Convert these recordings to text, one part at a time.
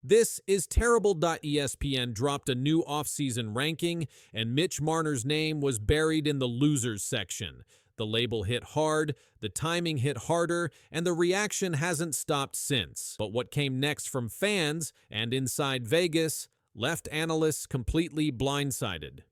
This is terrible.espn dropped a new offseason ranking, and Mitch Marner's name was buried in the losers section. The label hit hard, the timing hit harder, and the reaction hasn't stopped since. But what came next from fans and inside Vegas left analysts completely blindsided.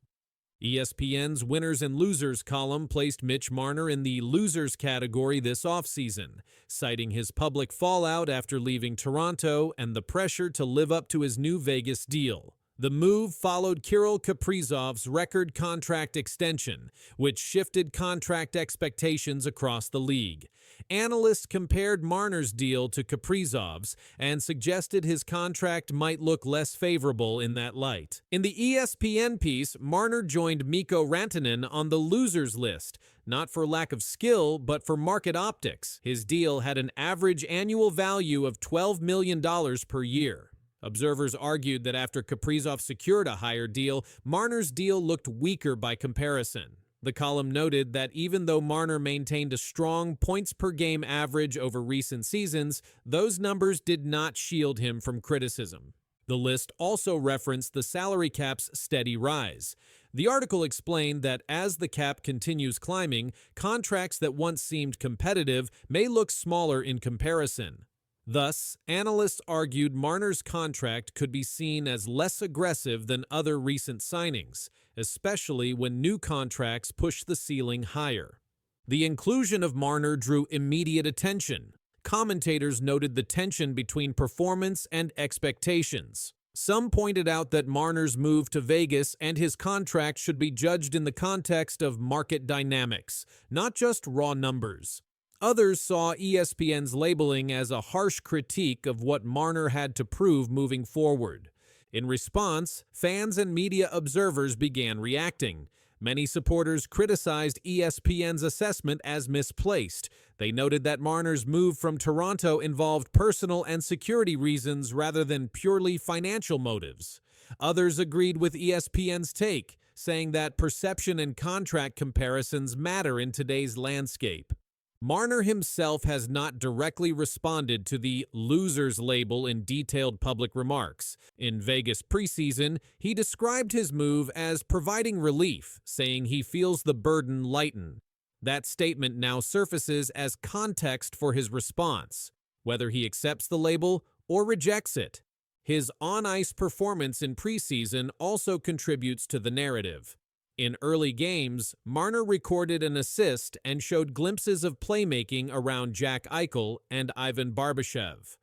ESPN's Winners and Losers column placed Mitch Marner in the losers category this offseason, citing his public fallout after leaving Toronto and the pressure to live up to his new Vegas deal. The move followed Kirill Kaprizov's record contract extension, which shifted contract expectations across the league. Analysts compared Marner's deal to Kaprizov's and suggested his contract might look less favorable in that light. In the ESPN piece, Marner joined Mikko Rantanen on the losers list, not for lack of skill, but for market optics. His deal had an average annual value of $12 million per year. Observers argued that after Kaprizov secured a higher deal, Marner's deal looked weaker by comparison. The column noted that even though Marner maintained a strong points-per-game average over recent seasons, those numbers did not shield him from criticism. The list also referenced the salary cap's steady rise. The article explained that as the cap continues climbing, contracts that once seemed competitive may look smaller in comparison. Thus, analysts argued Marner's contract could be seen as less aggressive than other recent signings, especially when new contracts push the ceiling higher. The inclusion of Marner drew immediate attention. Commentators noted the tension between performance and expectations. Some pointed out that Marner's move to Vegas and his contract should be judged in the context of market dynamics, not just raw numbers. Others saw ESPN's labeling as a harsh critique of what Marner had to prove moving forward. In response, fans and media observers began reacting. Many supporters criticized ESPN's assessment as misplaced. They noted that Marner's move from Toronto involved personal and security reasons rather than purely financial motives. Others agreed with ESPN's take, saying that perception and contract comparisons matter in today's landscape. Marner himself has not directly responded to the losers label in detailed public remarks. In Vegas preseason, he described his move as providing relief, saying he feels the burden lighten. That statement now surfaces as context for his response, whether he accepts the label or rejects it. His on-ice performance in preseason also contributes to the narrative. In early games, Marner recorded an assist and showed glimpses of playmaking around Jack Eichel and Ivan Barbashev.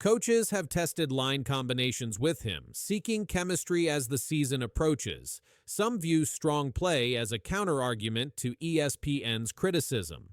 Coaches have tested line combinations with him, seeking chemistry as the season approaches. Some view strong play as a counterargument to ESPN's criticism.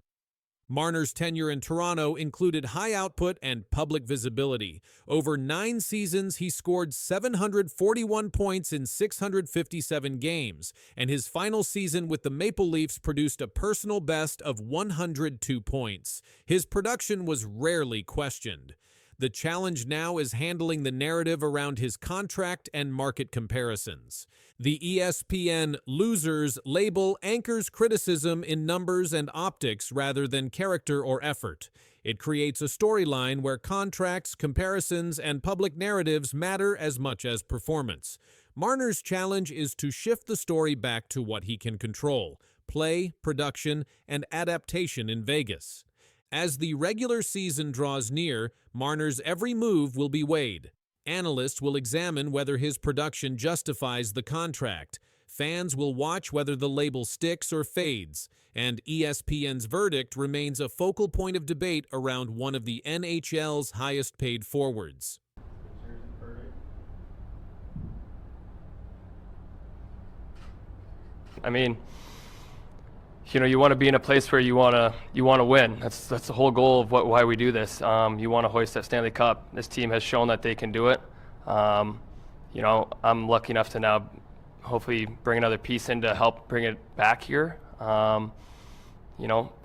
Marner's tenure in Toronto included high output and public visibility. Over 9 seasons, he scored 741 points in 657 games, and his final season with the Maple Leafs produced a personal best of 102 points. His production was rarely questioned. The challenge now is handling the narrative around his contract and market comparisons. The ESPN losers label anchors criticism in numbers and optics rather than character or effort. It creates a storyline where contracts, comparisons, and public narratives matter as much as performance. Marner's challenge is to shift the story back to what he can control: play, production, and adaptation in Vegas. As the regular season draws near, Marner's every move will be weighed. Analysts will examine whether his production justifies the contract. Fans will watch whether the label sticks or fades. And ESPN's verdict remains a focal point of debate around one of the NHL's highest-paid forwards. I mean, you want to be in a place where you want to win. That's the whole goal of why we do this. You want to hoist that Stanley Cup. This team has shown that they can do it. I'm lucky enough to now hopefully bring another piece in to help bring it back here.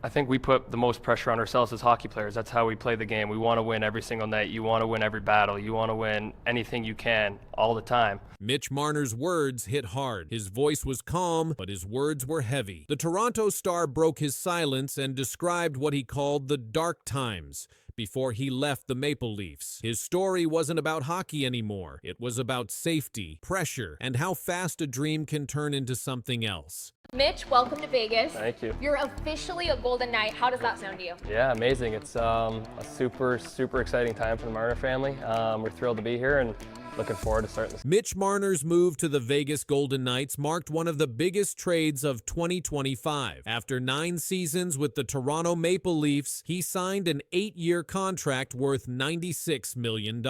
I think we put the most pressure on ourselves as hockey players. That's how we play the game. We want to win every single night. You want to win every battle. You want to win anything you can all the time. Mitch Marner's words hit hard. His voice was calm, but his words were heavy. The Toronto Star broke his silence and described what he called the dark times. before he left the Maple Leafs. His story wasn't about hockey anymore. It was about safety, pressure, and how fast a dream can turn into something else. Mitch, welcome to Vegas. Thank you. You're officially a Golden Knight. How does that sound to you? Yeah, amazing. It's a super exciting time for the Marner family. We're thrilled to be here and looking forward to starting this. Mitch Marner's move to the Vegas Golden Knights marked one of the biggest trades of 2025. After 9 seasons with the Toronto Maple Leafs, he signed an 8-year contract worth $96 million.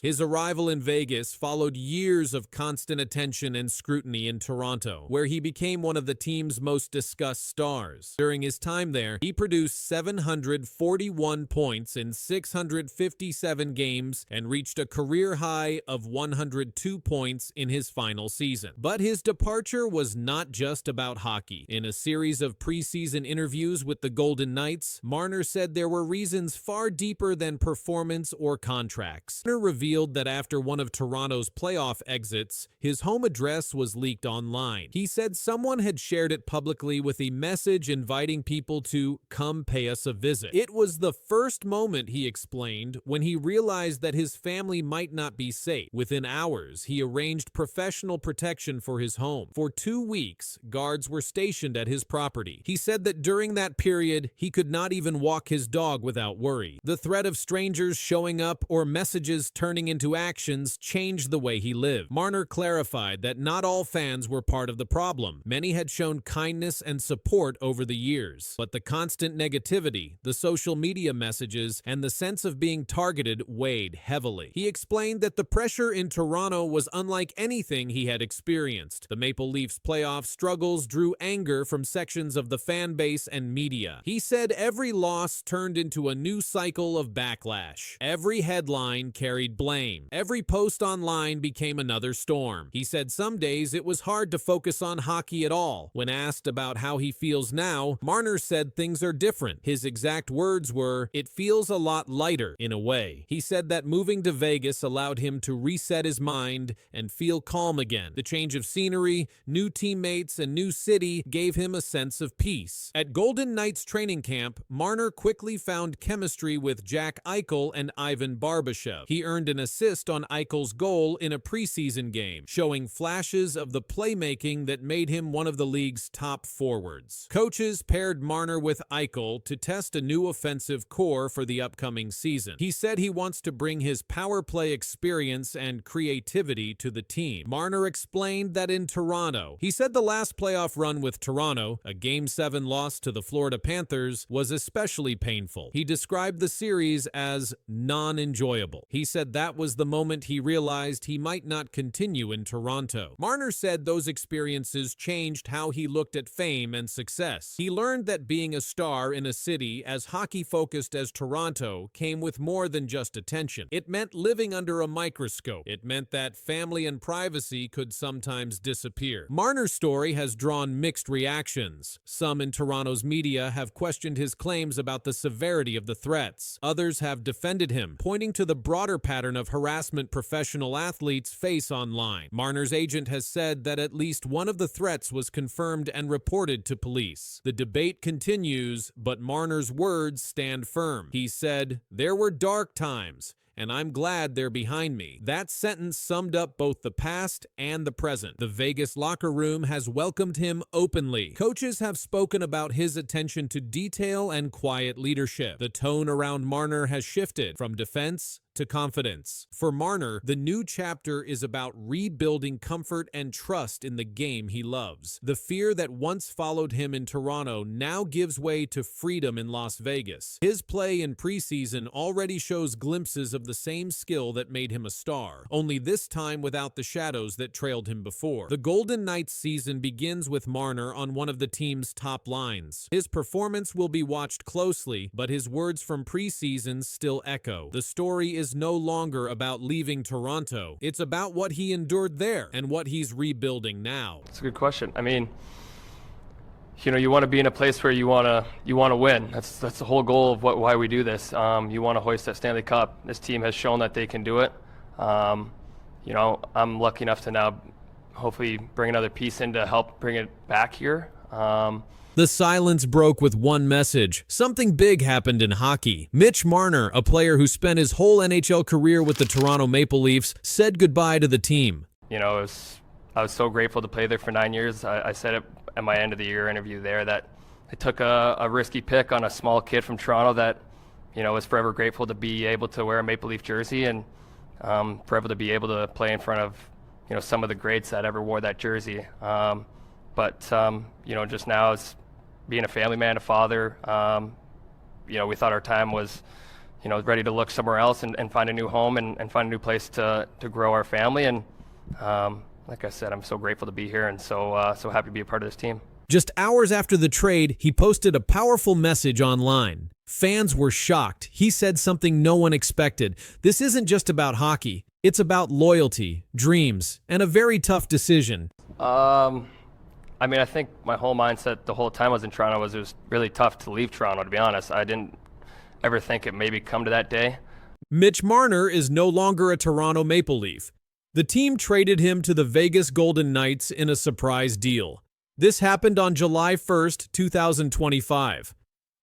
His arrival in Vegas followed years of constant attention and scrutiny in Toronto, where he became one of the team's most discussed stars. During his time there, he produced 741 points in 657 games and reached a career high of 102 points in his final season. But his departure was not just about hockey. In a series of preseason interviews with the Golden Knights, Marner said there were reasons far deeper than performance or contracts. Marner revealed that after one of Toronto's playoff exits, his home address was leaked online. He said someone had shared it publicly with a message inviting people to come pay us a visit. It was the first moment, he explained, when he realized that his family might not be safe. Within hours, he arranged professional protection for his home. For 2 weeks, guards were stationed at his property. He said that during that period, he could not even walk his dog without worry. The threat of strangers showing up or messages turning into actions changed the way he lived. Marner clarified that not all fans were part of the problem. Many had shown kindness and support over the years, but the constant negativity, the social media messages, and the sense of being targeted weighed heavily. He explained that the pressure in Toronto was unlike anything he had experienced. The Maple Leafs' playoff struggles drew anger from sections of the fan base and media. He said every loss turned into a new cycle of backlash. Every headline carried blame. Every post online became another storm. He said some days it was hard to focus on hockey at all. When asked about how he feels now, Marner said things are different. His exact words were, "It feels a lot lighter in a way." He said that moving to Vegas allowed him to reset his mind and feel calm again. The change of scenery, new teammates, and new city gave him a sense of peace. At Golden Knights training camp, Marner quickly found chemistry with Jack Eichel and Ivan Barbashev. He earned an assist on Eichel's goal in a preseason game, showing flashes of the playmaking that made him one of the league's top forwards. Coaches paired Marner with Eichel to test a new offensive core for the upcoming season. He said he wants to bring his power play experience and creativity to the team. Marner explained that in Toronto, he said the last playoff run with Toronto, a Game 7 loss to the Florida Panthers, was especially painful. He described the series as non-enjoyable. He said that was the moment he realized he might not continue in Toronto. Marner said those experiences changed how he looked at fame and success. He learned that being a star in a city as hockey-focused as Toronto came with more than just attention. It meant living under a microscope. It meant that family and privacy could sometimes disappear. Marner's story has drawn mixed reactions. Some in Toronto's media have questioned his claims about the severity of the threats. Others have defended him, pointing to the broader pattern of harassment professional athletes face online. Marner's agent has said that at least one of the threats was confirmed and reported to police. The debate continues, but Marner's words stand firm. He said, "There were dark times, and I'm glad they're behind me." That sentence summed up both the past and the present. The Vegas locker room has welcomed him openly. Coaches have spoken about his attention to detail and quiet leadership. The tone around Marner has shifted from defense to confidence. For Marner, the new chapter is about rebuilding comfort and trust in the game he loves. The fear that once followed him in Toronto now gives way to freedom in Las Vegas. His play in preseason already shows glimpses of the same skill that made him a star, only this time without the shadows that trailed him before. The Golden Knights season begins with Marner on one of the team's top lines. His performance will be watched closely, but his words from preseason still echo. The story is no longer about leaving Toronto. It's about what he endured there and what he's rebuilding now. That's a good question. I mean, you want to be in a place where you want to win. That's the whole goal of why we do this. You want to hoist that Stanley Cup. This team has shown that they can do it. I'm lucky enough to now hopefully bring another piece in to help bring it back here. The silence broke with one message. Something big happened in hockey. Mitch Marner, a player who spent his whole NHL career with the Toronto Maple Leafs, said goodbye to the team. I was so grateful to play there for 9 years. I said it at my end of the year interview there that I took a risky pick on a small kid from Toronto that, was forever grateful to be able to wear a Maple Leaf jersey and forever to be able to play in front of, some of the greats that ever wore that jersey. But just now as being a family man, a father, we thought our time was, ready to look somewhere else and find a new home and find a new place to grow our family. And like I said, I'm so grateful to be here and so happy to be a part of this team. Just hours after the trade, he posted a powerful message online. Fans were shocked. He said something no one expected. This isn't just about hockey. It's about loyalty, dreams, and a very tough decision. I think my whole mindset the whole time I was in Toronto was it was really tough to leave Toronto, to be honest. I didn't ever think it maybe come to that day. Mitch Marner is no longer a Toronto Maple Leaf. The team traded him to the Vegas Golden Knights in a surprise deal. This happened on July 1st, 2025.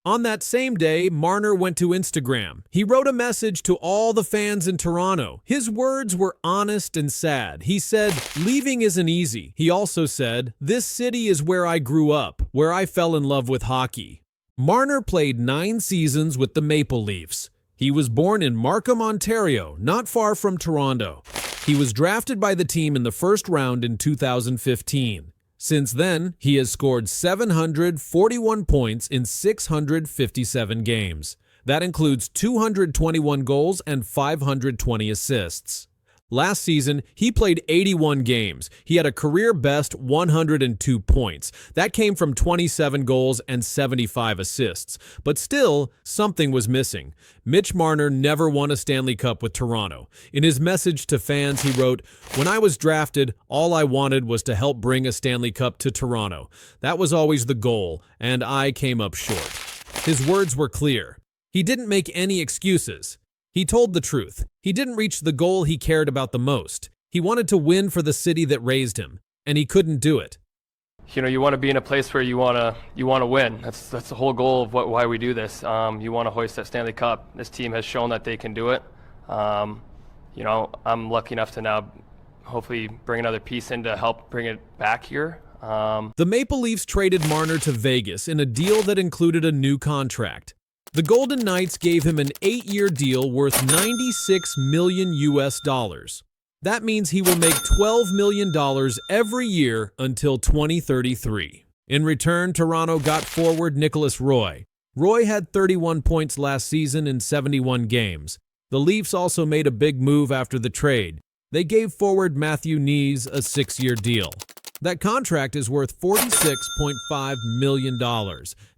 On that same day, Marner went to Instagram. He wrote a message to all the fans in Toronto. His words were honest and sad. He said, "Leaving isn't easy." He also said, "This city is where I grew up, where I fell in love with hockey." Marner played 9 seasons with the Maple Leafs. He was born in Markham, Ontario, not far from Toronto. He was drafted by the team in the first round in 2015. Since then, he has scored 741 points in 657 games. That includes 221 goals and 520 assists. Last season, he played 81 games. He had a career-best 102 points. That came from 27 goals and 75 assists. But still, something was missing. Mitch Marner never won a Stanley Cup with Toronto. In his message to fans, he wrote, "When I was drafted, all I wanted was to help bring a Stanley Cup to Toronto. That was always the goal, and I came up short." His words were clear. He didn't make any excuses. He told the truth. He didn't reach the goal he cared about the most. He wanted to win for the city that raised him, and he couldn't do it. You want to be in a place where you want to win. That's the whole goal of why we do this. You want to hoist that Stanley Cup. This team has shown that they can do it. I'm lucky enough to now hopefully bring another piece in to help bring it back here. The Maple Leafs traded Marner to Vegas in a deal that included a new contract. The Golden Knights gave him an 8-year deal worth $96 million US. That means he will make $12 million every year until 2033. In return, Toronto got forward Nicholas Roy. Roy had 31 points last season in 71 games. The Leafs also made a big move after the trade. They gave forward Matthew Knies a 6-year deal. That contract is worth $46.5 million.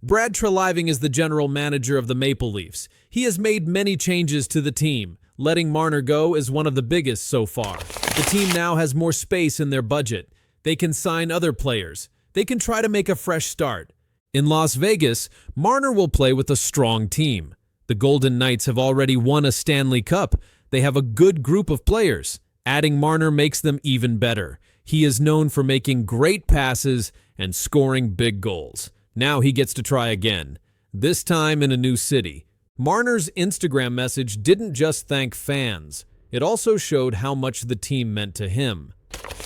Brad Treliving is the general manager of the Maple Leafs. He has made many changes to the team. Letting Marner go is one of the biggest so far. The team now has more space in their budget. They can sign other players. They can try to make a fresh start. In Las Vegas, Marner will play with a strong team. The Golden Knights have already won a Stanley Cup. They have a good group of players. Adding Marner makes them even better. He is known for making great passes and scoring big goals. Now he gets to try again, this time in a new city. Marner's Instagram message didn't just thank fans. It also showed how much the team meant to him.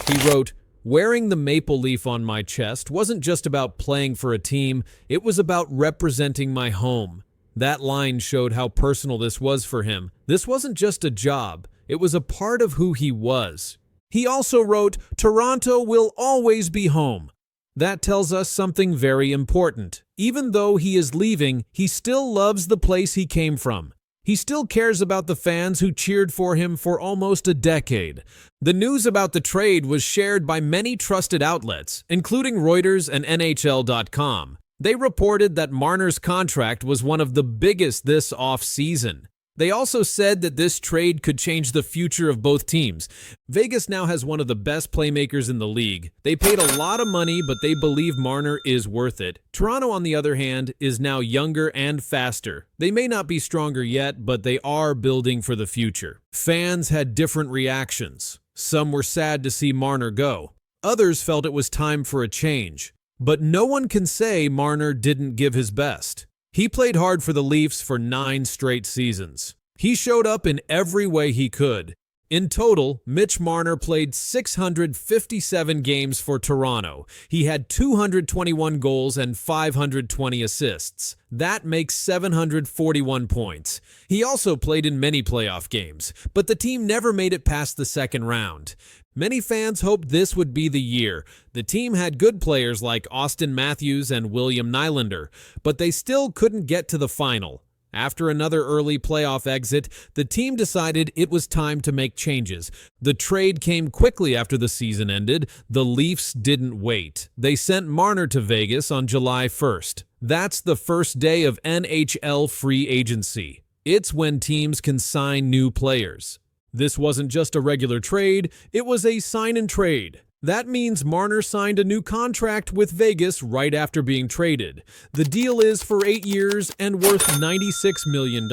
He wrote, "Wearing the maple leaf on my chest wasn't just about playing for a team, it was about representing my home." That line showed how personal this was for him. This wasn't just a job, it was a part of who he was. He also wrote, "Toronto will always be home." That tells us something very important. Even though he is leaving, he still loves the place he came from. He still cares about the fans who cheered for him for almost a decade. The news about the trade was shared by many trusted outlets, including Reuters and NHL.com. They reported that Marner's contract was one of the biggest this off-season. They also said that this trade could change the future of both teams. Vegas now has one of the best playmakers in the league. They paid a lot of money, but they believe Marner is worth it. Toronto, on the other hand, is now younger and faster. They may not be stronger yet, but they are building for the future. Fans had different reactions. Some were sad to see Marner go. Others felt it was time for a change. But no one can say Marner didn't give his best. He played hard for the Leafs for 9 straight seasons. He showed up in every way he could. In total, Mitch Marner played 657 games for Toronto. He had 221 goals and 520 assists. That makes 741 points. He also played in many playoff games, but the team never made it past the second round. Many fans hoped this would be the year. The team had good players like Austin Matthews and William Nylander, but they still couldn't get to the final. After another early playoff exit, the team decided it was time to make changes. The trade came quickly after the season ended. The Leafs didn't wait. They sent Marner to Vegas on July 1st. That's the first day of NHL free agency. It's when teams can sign new players. This wasn't just a regular trade, it was a sign and trade. That means Marner signed a new contract with Vegas right after being traded. The deal is for 8 years and worth $96 million.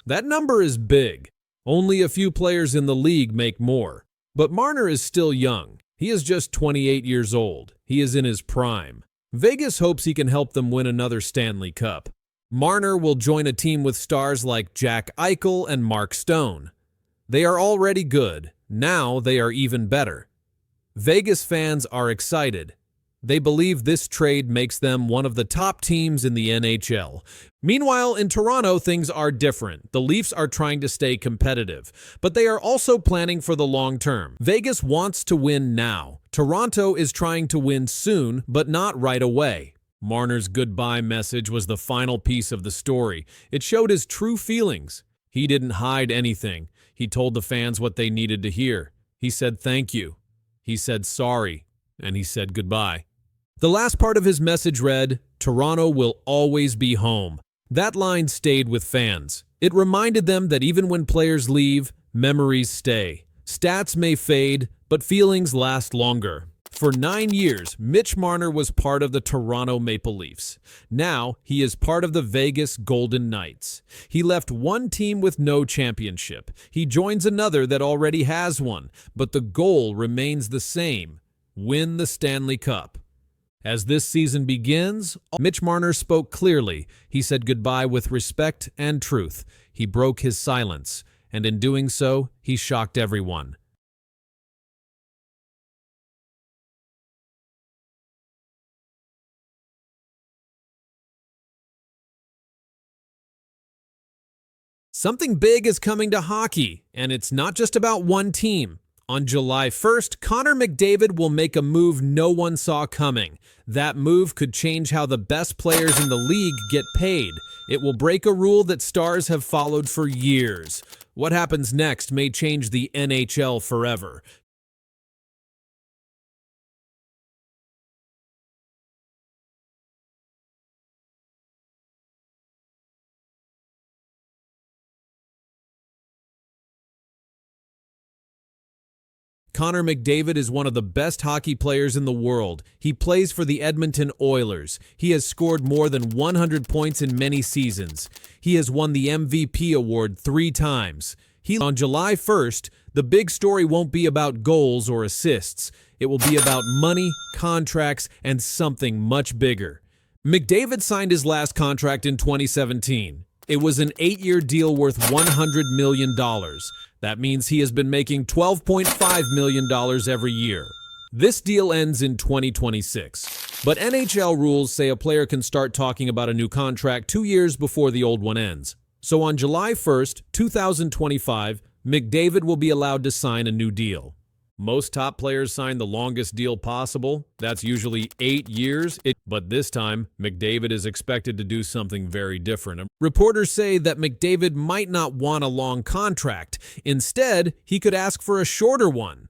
That number is big. Only a few players in the league make more. But Marner is still young. He is just 28 years old. He is in his prime. Vegas hopes he can help them win another Stanley Cup. Marner will join a team with stars like Jack Eichel and Mark Stone. They are already good. Now they are even better. Vegas fans are excited. They believe this trade makes them one of the top teams in the NHL. Meanwhile, in Toronto, things are different. The Leafs are trying to stay competitive, but they are also planning for the long term. Vegas wants to win now. Toronto is trying to win soon, but not right away. Marner's goodbye message was the final piece of the story. It showed his true feelings. He didn't hide anything. He told the fans what they needed to hear. He said thank you. He said sorry, and he said goodbye. The last part of his message read, "Toronto will always be home." That line stayed with fans. It reminded them that even when players leave, memories stay. Stats may fade, but feelings last longer. For 9 years, Mitch Marner was part of the Toronto Maple Leafs. Now, he is part of the Vegas Golden Knights. He left one team with no championship. He joins another that already has one, but the goal remains the same: win the Stanley Cup. As this season begins, Mitch Marner spoke clearly. He said goodbye with respect and truth. He broke his silence, and in doing so, he shocked everyone. Something big is coming to hockey, and it's not just about one team. On July 1st, Connor McDavid will make a move no one saw coming. That move could change how the best players in the league get paid. It will break a rule that stars have followed for years. What happens next may change the NHL forever. Connor McDavid is one of the best hockey players in the world. He plays for the Edmonton Oilers. He has scored more than 100 points in many seasons. He has won the MVP award 3 times. On July 1st, the big story won't be about goals or assists. It will be about money, contracts, and something much bigger. McDavid signed his last contract in 2017. It was an 8-year deal worth $100 million. That means he has been making $12.5 million every year. This deal ends in 2026. But NHL rules say a player can start talking about a new contract 2 years before the old one ends. So on July 1st, 2025, McDavid will be allowed to sign a new deal. Most top players sign the longest deal possible. That's usually 8 years. But this time, McDavid is expected to do something very different. Reporters say that McDavid might not want a long contract. Instead, he could ask for a shorter one.